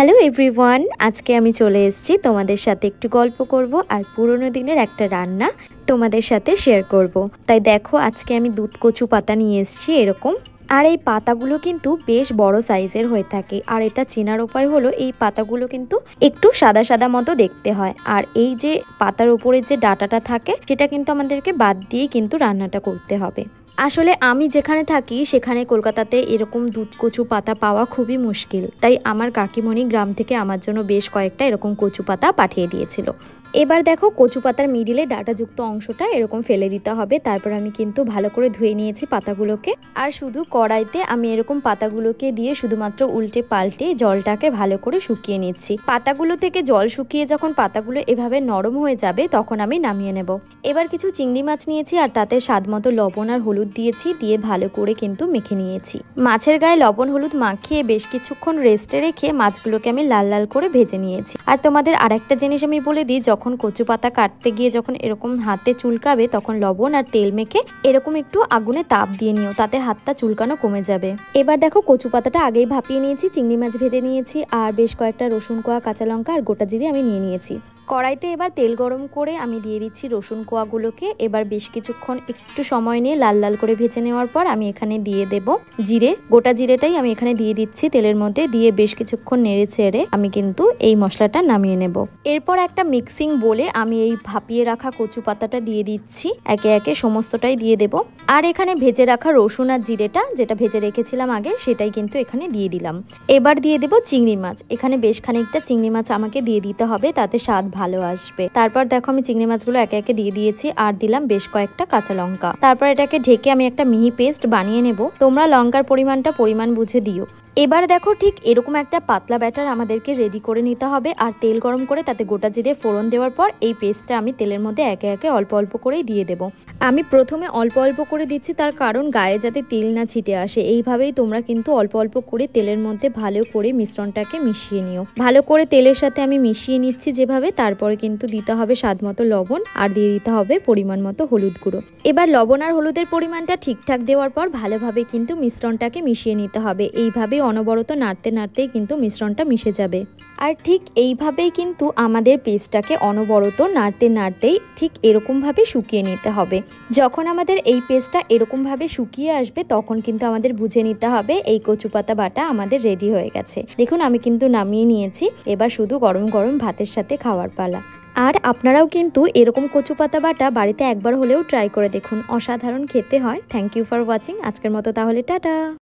Hello everyone, আজকে আমি চলে এসেছি তোমাদের সাথে একটু গল্প করব আর পুরনো দিনের একটা রান্না তোমাদের সাথে শেয়ার করব। তাই দেখো, আজকে আমি দুধ কচু পাতা নিয়ে এসেছি এরকম। আর এই পাতাগুলো কিন্তু বেশ বড় সাইজের হয়ে থাকে। আর এটা চেনার উপায় হলো, এই পাতাগুলো কিন্তু একটু সাদা সাদা মতো দেখতে হয়। আর এই যে পাতার উপরে যে ডাঁটাটা থাকে, সেটা কিন্তু আমাদেরকে বাদ দিয়ে কিন্তু রান্নাটা করতে হবে। আসলে আমি যেখানে থাকি সেখানে কলকাতাতে এরকম দুধ কচু পাতা পাওয়া খুবই মুশকিল। তাই আমার কাকিমণি গ্রাম থেকে আমার জন্য বেশ কয়েকটা এরকম কচু পাতা পাঠিয়ে দিয়েছিল। এবার দেখো, কচু পাতার মিডিলে ডাঁটাযুক্ত অংশটা এরকম ফেলে দিতে হবে। তারপর আমি কিন্তু ভালো করে ধুয়ে নিয়েছি পাতাগুলোকে। আর শুধু কড়াইতে আমি এরকম পাতাগুলোকে দিয়ে শুধুমাত্র উল্টে পাল্টে জলটাকে ভালো করে শুকিয়ে নিচ্ছি। পাতাগুলো থেকে জল শুকিয়ে যখন পাতাগুলো এভাবে নরম হয়ে যাবে, তখন আমি নামিয়ে নেব। এবার কিছু চিংড়ি মাছ নিয়েছি আর তাতে স্বাদ মতো লবণ আর হলুদ দিয়েছি, দিয়ে ভালো করে কিন্তু মেখে নিয়েছি। মাছের গায়ে লবণ হলুদ মাখিয়ে বেশ কিছুক্ষণ রেস্টে রেখে মাছগুলোকে আমি লাল লাল করে ভেজে নিয়েছি। আর তোমাদের আরেকটা জিনিস আমি বলে দিই, যখন কচু পাতা কাটতে গিয়ে যখন এরকম হাতে চুলকাবে, তখন লবণ আর তেল মেখে এরকম একটু আগুনে তাপ দিয়ে নিও, তাতে হাতটা চুলকানো কমে যাবে। এবার দেখো, কচু পাতাটা আগেই ভাপিয়ে নিয়েছি, চিংড়ি মাছ ভেজে নিয়েছি, আর বেশ কয়েকটা রসুন কোয়া, কাঁচা লঙ্কা আর গোটা জিরে আমি নিয়ে নিয়েছি। কড়াইতে এবার তেল গরম করে আমি দিয়ে দিচ্ছি রসুন কোয়াগুলোকে। এবার বেশ কিছুক্ষণ একটু সময় নিয়ে লাল লাল করে ভেজে নেওয়ার পর আমি এখানে দিয়ে দেব জিরে। গোটা জিরেটাই আমি এখানে দিয়ে দিচ্ছি তেলের মধ্যে, দিয়ে বেশ কিছুক্ষণ নেড়ে চেড়ে আমি কিন্তু এই মশলাটা নামিয়ে নেব। এরপর একটা মিক্সিং বলে আমি এই ভাপিয়ে রাখা কচু পাতাটা দিয়ে দিচ্ছি, একে একে সমস্তটাই দিয়ে দেব। আর এখানে ভেজে রাখা রসুন আর জিরেটা যেটা ভেজে রেখেছিলাম আগে, সেটাই কিন্তু এখানে দিয়ে দিলাম। এবার দিয়ে দেব চিংড়ি মাছ। এখানে বেশ খানিকটা চিংড়ি মাছ আমাকে দিয়ে দিতে হবে, তাতে স্বাদ ভালো আসবে। তারপর দেখো, আমি চিংড়ি মাছগুলো একে একে দিয়ে দিয়েছি আর দিলাম বেশ কয়েকটা কাঁচা লঙ্কা। তারপর এটাকে ঢেকে আমি একটা মিহি পেস্ট বানিয়ে নেব। তোমরা লঙ্কার পরিমাণ বুঝে দিও। এবার দেখো, ঠিক এরকম একটা পাতলা ব্যাটার আমাদেরকে রেডি করে নিতে হবে। আর তেল গরম করে তাতে গোটা জিরে ফোড়ন দেওয়ার পর এই পেস্টটা আমি তেলের মধ্যে একে একে অল্প অল্প করেই দিয়ে দেব। আমি প্রথমে অল্প অল্প করে দিচ্ছি, তার কারণ গায়ে যাতে তেল না ছিটে আসে। এইভাবেই তোমরা কিন্তু অল্প অল্প করে তেলের মধ্যে ভালো করে মিশ্রণটাকে মিশিয়ে নিও। ভালো করে তেলের সাথে আমি মিশিয়ে নিচ্ছি যেভাবে। তারপরে কিন্তু দিতে হবে স্বাদ মতো লবণ আর দিয়ে দিতে হবে পরিমাণ মতো হলুদ গুঁড়ো। এবার লবণ আর হলুদের পরিমাণটা ঠিকঠাক দেওয়ার পর ভালোভাবে কিন্তু মিশ্রণটাকে মিশিয়ে নিতে হবে। এইভাবে অনবরত নাড়তে নাড়তেই কিন্তু মিশ্রণটা মিশে যাবে। আর ঠিক এইভাবেই কিন্তু আমাদের পেস্টটাকে অনবরত নাড়তে নাড়তেই ঠিক এরকমভাবে শুকিয়ে নিতে হবে। যখন আমাদের এই পেস্টটা এরকমভাবে শুকিয়ে আসবে, তখন কিন্তু আমাদের বুঝে নিতে হবে এই কচু পাতা বাটা আমাদের রেডি হয়ে গেছে। দেখুন, আমি কিন্তু নামিয়ে নিয়েছি। এবার শুধু গরম গরম ভাতের সাথে খাওয়ার পালা। আর আপনারাও কিন্তু এরকম কচু পাতা বাটা বাড়িতে একবার হলেও ট্রাই করে দেখুন, অসাধারণ খেতে হয়। Thank you for watching. আজকের মতো তাহলে টাটা।